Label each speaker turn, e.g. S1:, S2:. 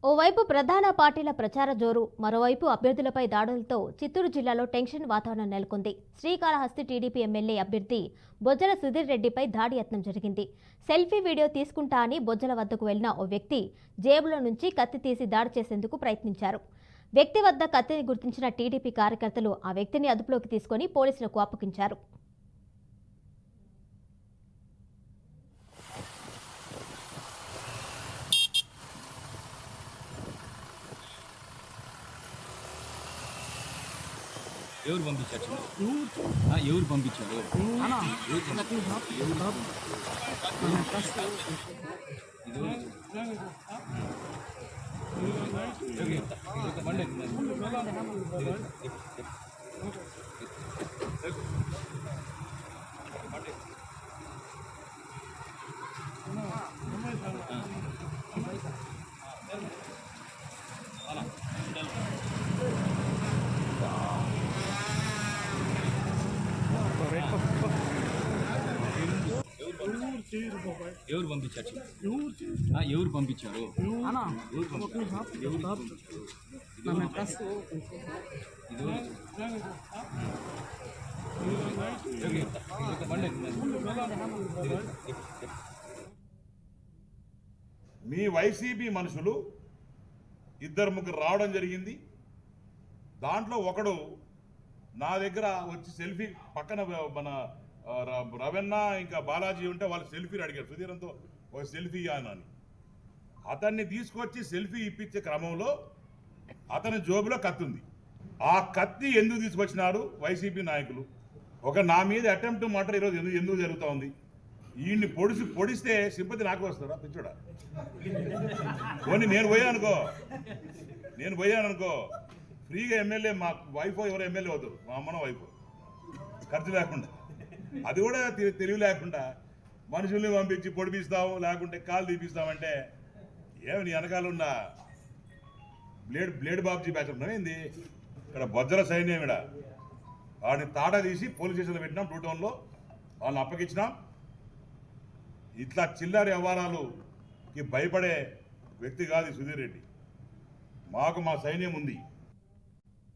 S1: ఓవైపు ప్రధాన పార్టీల ప్రచార జోరు, మరోవైపు అభ్యర్థులపై దాడులతో చిత్తూరు జిల్లాలో టెన్షన్ వాతావరణం నెలకొంది. శ్రీకాళహస్తి టీడీపీ ఎమ్మెల్యే అభ్యర్థి బొజ్జల సుధీర్ రెడ్డిపై దాడి యత్నం జరిగింది. సెల్ఫీ వీడియో తీసుకుంటా అని బొజ్జల వద్దకు వెళ్లిన ఓ వ్యక్తి జేబులో నుంచి కత్తి తీసి దాడి చేసేందుకు ప్రయత్నించారు. వ్యక్తి వద్ద కత్తిని గుర్తించిన టీడీపీ కార్యకర్తలు ఆ వ్యక్తిని అదుపులోకి తీసుకుని పోలీసులకు అప్పగించారు.
S2: ఎవరు పంపించారు? ఎవరు పంపించారు? ఎవరు పంపించారు? ఎవరు పంపించారు?
S3: మీ వైసీపీ మనుషులు ఇద్దరు ముగ్గురు రావడం జరిగింది. దాంట్లో ఒకడు నా దగ్గర వచ్చి సెల్ఫీ పక్కన మన రవణ ఇంకా బాలాజీ ఉంటే వాళ్ళు సెల్ఫీలు అడిగారు. సుధీరంతో ఒక సెల్ఫీ అని అతన్ని తీసుకొచ్చి సెల్ఫీ ఇప్పించే క్రమంలో అతని జోబులో కత్తి ఉంది. ఆ కత్తి ఎందుకు తీసుకొచ్చినారు వైసీపీ నాయకులు? ఒక నా మీద అటెంప్ట్ మర్డర్ ఈరోజు ఎందుకు జరుగుతూ ఉంది? వీడిని పొడిస్తే సింపతి నాకు వస్తాడా? పిచ్చోడా పోనీ నేను పోయాను అనుకో ఫ్రీగా ఎమ్మెల్యే మా వైఫ్ ఎవరు ఎమ్మెల్యే అవుతారు, మా అమ్మన వైఫ్, ఖర్చు లేకుండా. అది కూడా తెలివి లేకుండా మనుషుల్ని పంపించి పొడిపిస్తాము, లేకుంటే కాలు తీపిస్తామంటే ఏమి నీ వెనకాల ఉన్న బ్లేడ్ బాబ్జీ బ్యాచ్ ఉన్నామేంది? ఇక్కడ బొజ్జల సైన్యం ఇక్కడ వాడిని తాట తీసి పోలీస్ స్టేషన్లో పెట్టినాం. 2 టౌన్లో వాళ్ళని అప్పగించినాం. ఇట్లా చిల్లర వ్యవహారాలకి భయపడే వ్యక్తి కాదు సుధీర్ రెడ్డి. మాకు మా సైన్యం ఉంది.